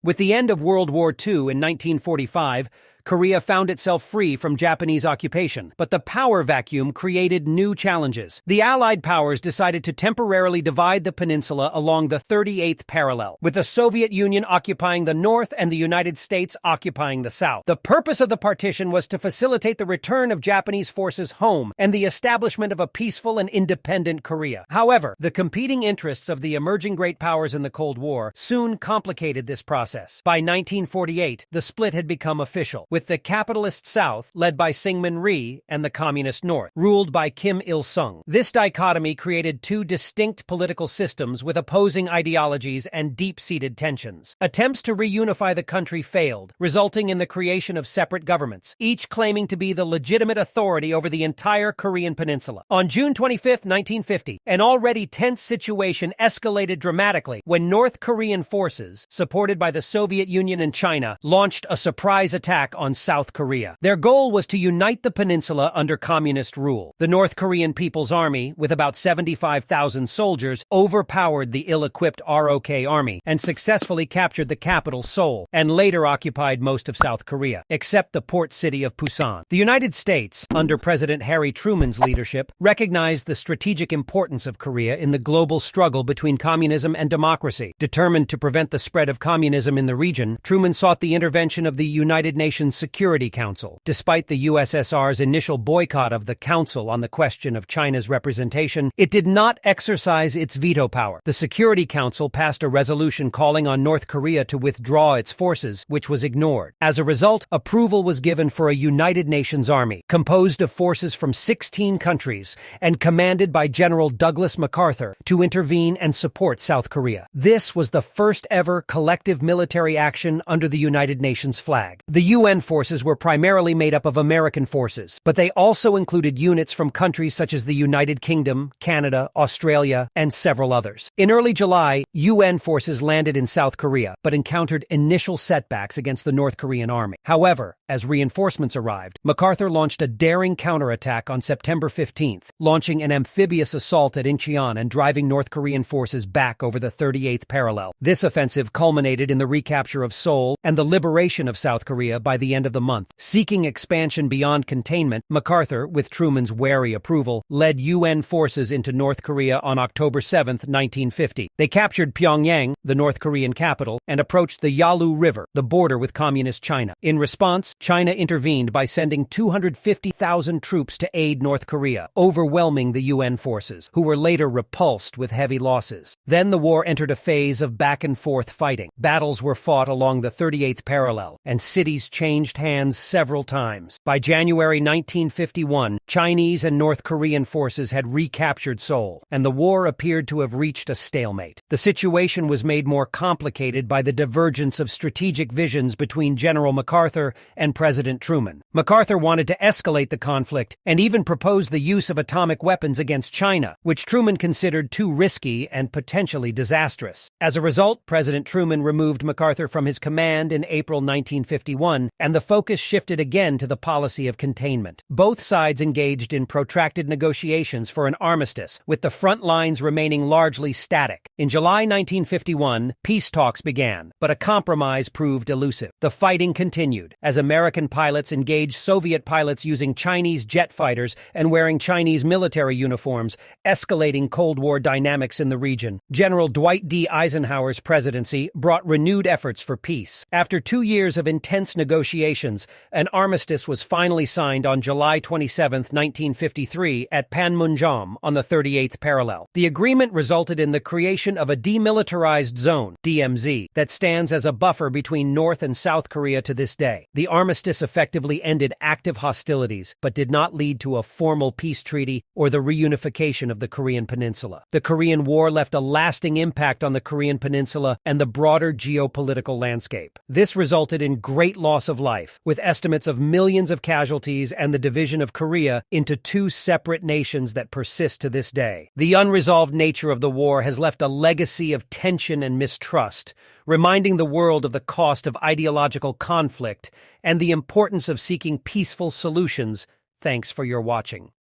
With the end of World War II in 1945, Korea found itself free from Japanese occupation, but the power vacuum created new challenges. The Allied powers decided to temporarily divide the peninsula along the 38th parallel, with the Soviet Union occupying the north and the United States occupying the south. The purpose of the partition was to facilitate the return of Japanese forces home and the establishment of a peaceful and independent Korea. However, the competing interests of the emerging great powers in the Cold War soon complicated this process. By 1948, the split had become official, with the capitalist South, led by Syngman Rhee, and the communist North, ruled by Kim Il-sung. This dichotomy created two distinct political systems with opposing ideologies and deep-seated tensions. Attempts to reunify the country failed, resulting in the creation of separate governments, each claiming to be the legitimate authority over the entire Korean peninsula. On June 25, 1950, an already tense situation escalated dramatically when North Korean forces, supported by the Soviet Union and China, launched a surprise attack on South Korea. Their goal was to unite the peninsula under communist rule. The North Korean People's Army, with about 75,000 soldiers, overpowered the ill-equipped ROK Army and successfully captured the capital, Seoul, and later occupied most of South Korea, except the port city of Busan. The United States, under President Harry Truman's leadership, recognized the strategic importance of Korea in the global struggle between communism and democracy. Determined to prevent the spread of communism in the region, Truman sought the intervention of the United Nations Security Council. Despite the USSR's initial boycott of the Council on the question of China's representation, it did not exercise its veto power. The Security Council passed a resolution calling on North Korea to withdraw its forces, which was ignored. As a result, approval was given for a United Nations Army, composed of forces from 16 countries and commanded by General Douglas MacArthur, to intervene and support South Korea. This was the first ever collective military action under the United Nations flag. The UN forces were primarily made up of American forces, but they also included units from countries such as the United Kingdom, Canada, Australia, and several others. In early July, UN forces landed in South Korea, but encountered initial setbacks against the North Korean army. However, as reinforcements arrived, MacArthur launched a daring counterattack on September 15th, launching an amphibious assault at Incheon and driving North Korean forces back over the 38th parallel. This offensive culminated in the recapture of Seoul and the liberation of South Korea by the end of the month. Seeking expansion beyond containment, MacArthur, with Truman's wary approval, led UN forces into North Korea on October 7, 1950. They captured Pyongyang, the North Korean capital, and approached the Yalu River, the border with Communist China. In response, China intervened by sending 250,000 troops to aid North Korea, overwhelming the UN forces, who were later repulsed with heavy losses. Then the war entered a phase of back-and-forth fighting. Battles were fought along the 38th parallel, and cities changed hands several times. By January 1951, Chinese and North Korean forces had recaptured Seoul, and the war appeared to have reached a stalemate. The situation was made more complicated by the divergence of strategic visions between General MacArthur and President Truman. MacArthur wanted to escalate the conflict and even proposed the use of atomic weapons against China, which Truman considered too risky and potentially disastrous. As a result, President Truman removed MacArthur from his command in April 1951, and the focus shifted again to the policy of containment. Both sides engaged in protracted negotiations for an armistice, with the front lines remaining largely static. In July 1951, peace talks began, but a compromise proved elusive. The fighting continued, as American pilots engaged Soviet pilots using Chinese jet fighters and wearing Chinese military uniforms, escalating Cold War dynamics in the region. General Dwight D. Eisenhower's presidency brought renewed efforts for peace. After 2 years of intense negotiations, an armistice was finally signed on July 27, 1953, at Panmunjom on the 38th parallel. The agreement resulted in the creation of a demilitarized zone, DMZ, that stands as a buffer between North and South Korea to this day. The armistice effectively ended active hostilities, but did not lead to a formal peace treaty or the reunification of the Korean peninsula. The Korean War left a lasting impact on the Korean peninsula and the broader geopolitical landscape. This resulted in great loss of life, with estimates of millions of casualties and the division of Korea into two separate nations that persist to this day. The unresolved nature of the war has left a legacy of tension and mistrust, reminding the world of the cost of ideological conflict and the importance of seeking peaceful solutions. Thanks for your watching.